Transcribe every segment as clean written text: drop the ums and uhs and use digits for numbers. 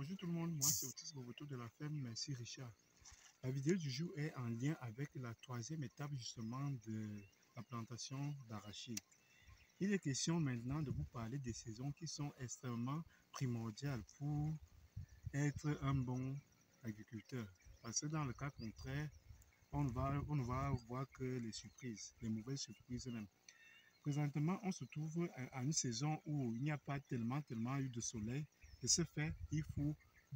Bonjour tout le monde, moi c'est Otis Boboto de la ferme Merci Richard. La vidéo du jour est en lien avec la troisième étape justement de la plantation d'arachide. Il est question maintenant de vous parler des saisons qui sont extrêmement primordiales pour être un bon agriculteur. Parce que dans le cas contraire, on ne va voir que les surprises, les mauvaises surprises même. Présentement, on se trouve à une saison où il n'y a pas tellement eu de soleil. De ce fait, il faut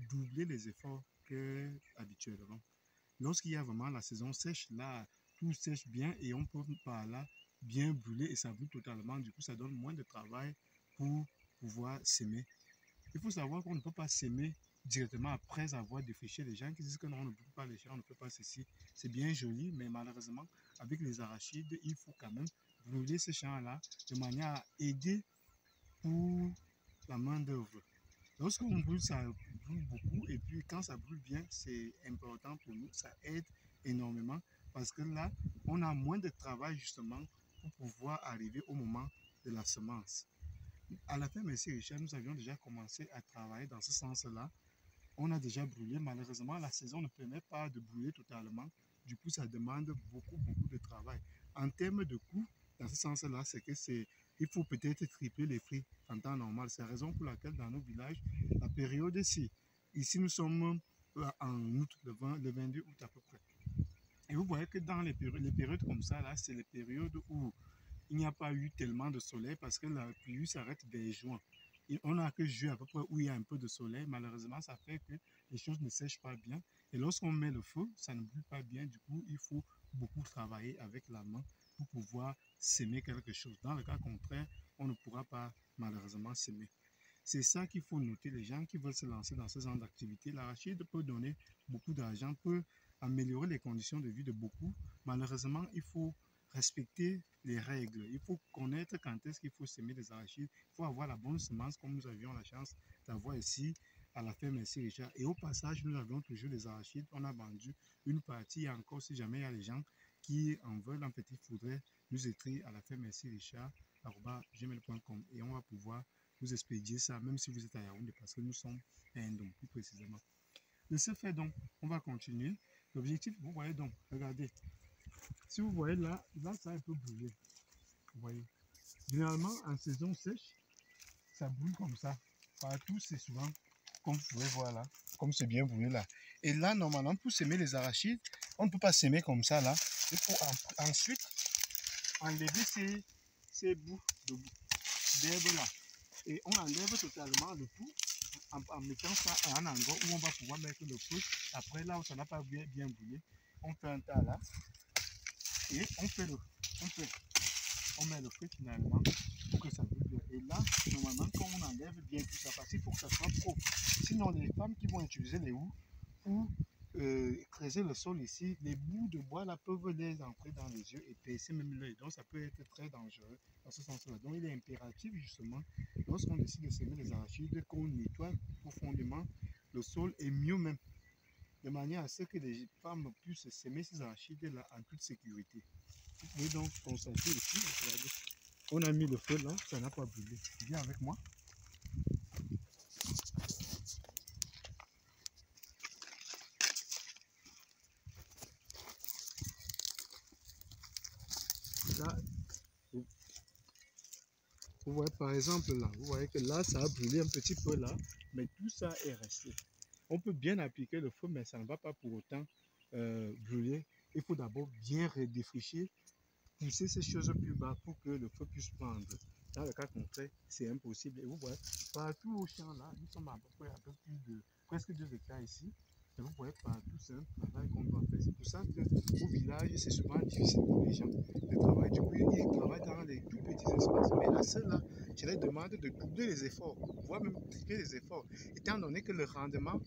doubler les efforts qu'habituellement. Lorsqu'il y a vraiment la saison sèche, là, tout sèche bien et on peut par là bien brûler et ça brûle totalement. Du coup, ça donne moins de travail pour pouvoir s'aimer. Il faut savoir qu'on ne peut pas s'aimer directement après avoir défriché. Les gens qui disent que non, on ne brûle pas les champs, on ne peut pas ceci. C'est bien joli, mais malheureusement, avec les arachides, il faut quand même brûler ces champs-là de manière à aider pour la main d'œuvre. Lorsqu'on brûle, ça brûle beaucoup et puis quand ça brûle bien, c'est important pour nous, ça aide énormément parce que là, on a moins de travail justement pour pouvoir arriver au moment de la semence. À la fin, Merci Richard, nous avions déjà commencé à travailler dans ce sens-là. On a déjà brûlé. Malheureusement, la saison ne permet pas de brûler totalement. Du coup, ça demande beaucoup de travail. En termes de coût, dans ce sens-là, c'est que il faut peut-être tripler les prix en temps normal. C'est la raison pour laquelle dans nos villages, la période ici nous sommes en août, le 22 août à peu près. Et vous voyez que dans les périodes comme ça, là, c'est les périodes où il n'y a pas eu tellement de soleil parce que la pluie s'arrête vers juin. Et on n'a que juin à peu près où il y a un peu de soleil. Malheureusement, ça fait que les choses ne sèchent pas bien. Et lorsqu'on met le feu, ça ne brûle pas bien. Du coup, il faut beaucoup travailler avec la main pour pouvoir s'aimer quelque chose. Dans le cas contraire, on ne pourra pas malheureusement s'aimer. C'est ça qu'il faut noter. Les gens qui veulent se lancer dans ce genre d'activité, l'arachide peut donner beaucoup d'argent, peut améliorer les conditions de vie de beaucoup. Malheureusement, il faut respecter les règles. Il faut connaître quand est-ce qu'il faut semer des arachides. Il faut avoir la bonne semence comme nous avions la chance d'avoir ici à la ferme Merci Richard. Et au passage, nous avions toujours des arachides. On a vendu une partie. Et encore, si jamais il y a des gens qui en veulent, en fait, il faudrait nous écrire à la ferme Merci Richard @gmail.com et on va pouvoir vous expédier ça, même si vous êtes à Yaoundé, parce que nous sommes à Ndong, plus précisément. De ce fait, donc, on va continuer. L'objectif, vous voyez donc, regardez. Si vous voyez là, ça a un peu brûlé. Vous voyez. Généralement, en saison sèche, ça brûle comme ça. Partout, c'est souvent, comme vous pouvez voir là, comme c'est bien brûlé là. Et là, normalement, pour s'aimer les arachides, on ne peut pas s'aimer comme ça là. Il faut ensuite enlever ces bouts d'herbe là. Et on enlève totalement le tout en mettant ça à un endroit où on va pouvoir mettre le feu. Après, là où ça n'a pas bien brûlé, on fait un tas là. Et on met le feu finalement pour que ça brûle bien. Et là, normalement, quand on enlève bien tout ça, parce qu'il faut que ça soit propre. Sinon, les femmes qui vont utiliser les houes pour creuser le sol ici, les bouts de bois là peuvent les entrer dans les yeux et percer même l'œil. Donc, ça peut être très dangereux dans ce sens-là. Donc, il est impératif justement, lorsqu'on décide de semer les arachides, qu'on nettoie profondément le sol et mieux même, de manière à ce que les femmes puissent semer ces arachides-là en toute sécurité. Vous pouvez donc constater ici, regardez, on a mis le feu là, ça n'a pas brûlé. Viens avec moi. Là, vous voyez par exemple là, vous voyez que là, ça a brûlé un petit peu là, mais tout ça est resté. On peut bien appliquer le feu, mais ça ne va pas pour autant brûler. Il faut d'abord bien redéfricher, pousser ces choses plus bas pour que le feu puisse prendre. Dans le cas contraire, c'est impossible. Et vous voyez, partout au champ là, nous sommes à peu près un peu plus de presque 2 hectares ici. Et vous voyez partout, c'est un travail qu'on doit faire. C'est pour ça qu'au village, c'est souvent difficile pour les gens de travailler. Du coup, ils travaillent dans les tout petits espaces. Mais à ceux-là, je leur demande de doubler les efforts, voire même tripler les efforts, étant donné que le rendement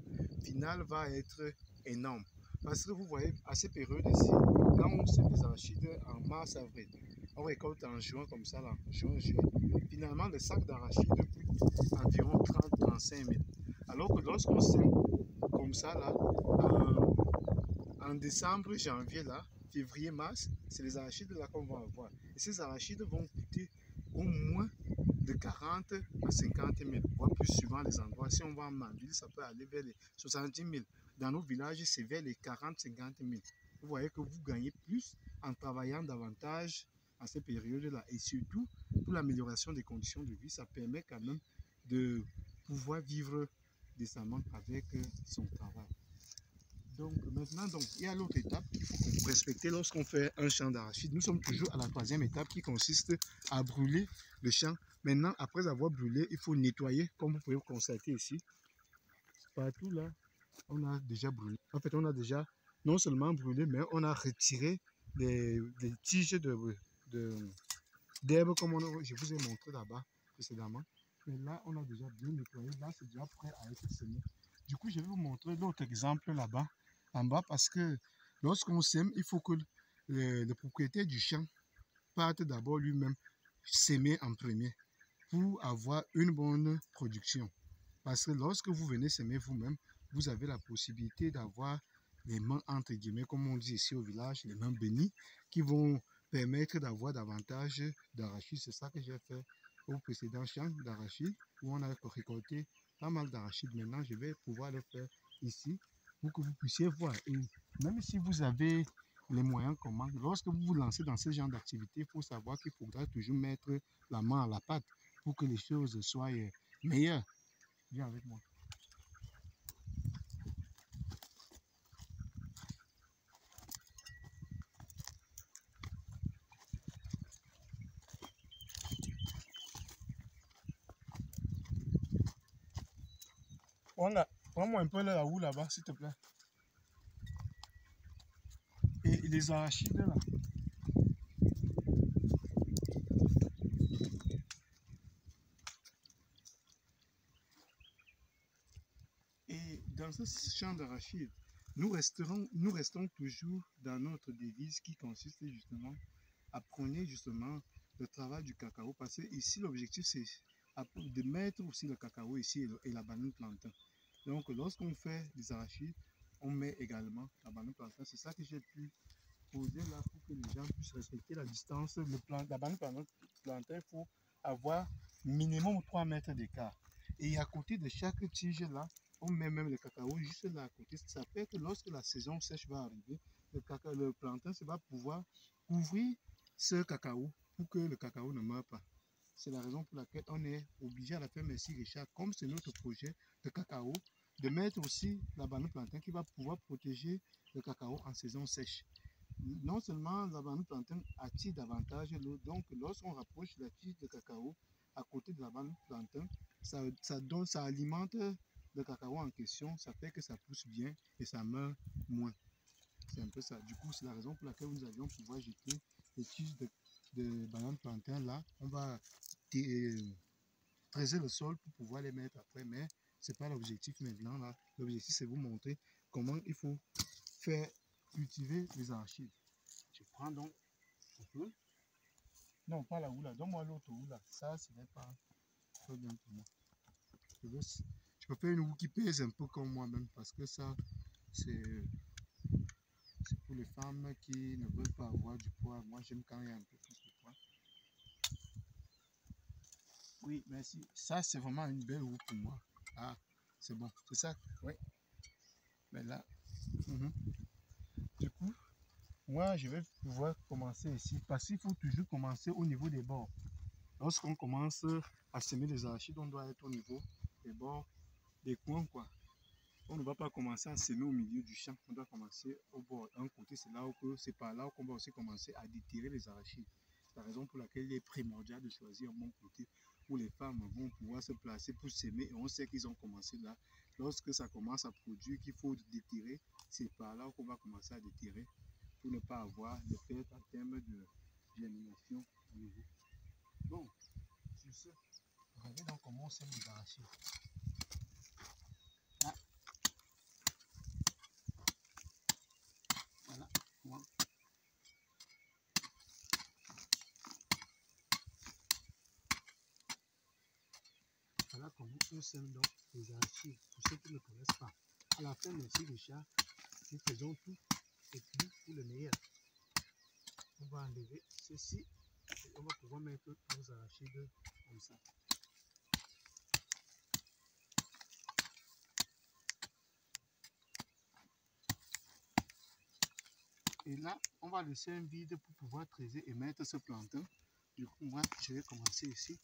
final va être énorme. Parce que vous voyez, à ces périodes-ci, quand on sème des arachides en mars-avril, on récolte en juin comme ça, là, juin-juillet. Finalement, le sac d'arachides coûte environ 30-35 000. Alors que lorsqu'on sème comme ça, là, en décembre, janvier, là, février, mars, c'est les arachides là qu'on va avoir. Et ces arachides vont coûter au moins de 40 à 50 000, voire plus suivant les endroits. Si on va en Manville, ça peut aller vers les 70 000. Dans nos villages, c'est vers les 40-50 000. Vous voyez que vous gagnez plus en travaillant davantage à ces périodes-là. Et surtout, pour l'amélioration des conditions de vie, ça permet quand même de pouvoir vivre décemment avec son travail. Donc maintenant, il y a l'autre étape qu'il faut respecter lorsqu'on fait un champ d'arachide. Nous sommes toujours à la troisième étape qui consiste à brûler le champ. Maintenant, après avoir brûlé, il faut nettoyer, comme vous pouvez le constater ici. Partout là, on a déjà brûlé. En fait, on a déjà non seulement brûlé, mais on a retiré des tiges d'herbe comme je vous ai montré là-bas précédemment. Et là, on a déjà bien nettoyé. Là, c'est déjà prêt à être semé. Du coup, je vais vous montrer l'autre exemple là-bas, en bas, parce que lorsqu'on sème, il faut que le propriétaire du champ parte d'abord lui-même s'aimer en premier pour avoir une bonne production. Parce que lorsque vous venez s'aimer vous-même, vous avez la possibilité d'avoir les mains entre guillemets, comme on dit ici au village, les mains bénies, qui vont permettre d'avoir davantage d'arachides. C'est ça que j'ai fait au précédent champ d'arachides, où on a récolté pas mal d'arachides. Maintenant, je vais pouvoir le faire ici pour que vous puissiez voir. Et même si vous avez les moyens comment, lorsque vous vous lancez dans ce genre d'activité, il faut savoir qu'il faudra toujours mettre la main à la pâte pour que les choses soient meilleures. Viens avec moi. Prends-moi un peu la roue là-bas, s'il te plaît. Et les arachides là. Et dans ce champ d'arachides, nous restons toujours dans notre devise qui consiste justement à prôner justement le travail du cacao. Parce que ici, l'objectif, c'est de mettre aussi le cacao ici et la banane plantain. Donc, lorsqu'on fait des arachides, on met également la banane plantain. C'est ça que j'ai pu poser là pour que les gens puissent respecter la distance. La banane plantain, il faut avoir minimum 3 mètres d'écart. Et à côté de chaque tige là, on met même le cacao juste là à côté. Ça fait que lorsque la saison sèche va arriver, le plantain va pouvoir couvrir ce cacao pour que le cacao ne meure pas. C'est la raison pour laquelle on est obligé à la ferme Merci Richard, comme c'est notre projet de cacao, de mettre aussi la banane plantain qui va pouvoir protéger le cacao en saison sèche. Non seulement la banane plantain attire davantage l'eau, donc lorsqu'on rapproche la tige de cacao à côté de la banane plantain, ça alimente le cacao en question, ça fait que ça pousse bien et ça meurt moins. C'est un peu ça. Du coup, c'est la raison pour laquelle nous allions pouvoir jeter les tiges de banane plantain là. On va creuser le sol pour pouvoir les mettre après, mais ce n'est pas l'objectif maintenant là. L'objectif, c'est vous montrer comment il faut faire cultiver les arachides. Je prends donc un peu. Non, pas la houle, donne-moi l'autre houle. Ça, ce n'est pas très bien pour moi. Je peux faire une houle qui pèse un peu comme moi-même parce que ça, c'est pour les femmes qui ne veulent pas avoir du poids. Moi, j'aime quand il y a un peu plus de poids. Oui, merci. Ça, c'est vraiment une belle houle pour moi. Ah, c'est bon. C'est ça? Oui. Mais là, du coup, moi, je vais pouvoir commencer ici parce qu'il faut toujours commencer au niveau des bords. Lorsqu'on commence à semer les arachides, on doit être au niveau des bords, des coins, quoi. On ne va pas commencer à semer au milieu du champ, on doit commencer au bord. D'un côté, c'est par là qu'on va aussi commencer à déterrer les arachides. C'est la raison pour laquelle il est primordial de choisir un bon côté où les femmes vont pouvoir se placer pour s'aimer. Et on sait qu'ils ont commencé là. Lorsque ça commence à produire, qu'il faut déterrer, c'est par là qu'on va commencer à déterrer pour ne pas avoir de perte en termes de germination à nouveau. Bon, sur ce, regardez donc comment on sème les arachides. Là. Voilà. Voilà. Voilà comment on sème donc les arachides. Pour ceux qui ne connaissent pas, à la fin, Merci Richard, nous faisons tout et puis pour le meilleur. On va enlever ceci et on va pouvoir mettre nos arachides comme ça. Et là, on va laisser un vide pour pouvoir traiser et mettre ce plantain. Du coup, moi, je vais commencer ici.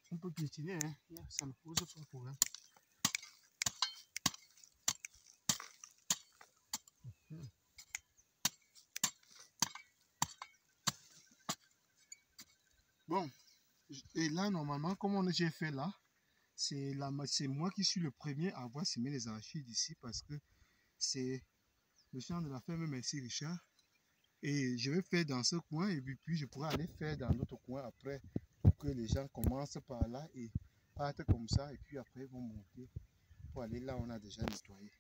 On peut piétiner, hein? Ça ne pose pas de problème. Bon, et là, normalement, comme j'ai fait là, c'est moi qui suis le premier à avoir semé les arachides ici parce que c'est le champ de la ferme Merci Richard. Et je vais faire dans ce coin et puis je pourrai aller faire dans d'autres coins après pour que les gens commencent par là et partent comme ça et puis après vont monter pour aller là où on a déjà nettoyé.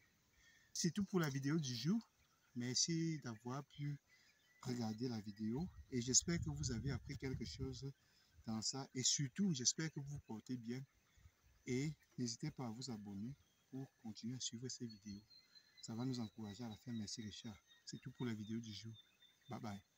C'est tout pour la vidéo du jour. Merci d'avoir pu regarder la vidéo et j'espère que vous avez appris quelque chose dans ça et surtout j'espère que vous vous portez bien et n'hésitez pas à vous abonner pour continuer à suivre ces vidéos. Ça va nous encourager à la faire. Merci Richard. C'est tout pour la vidéo du jour. Bye bye.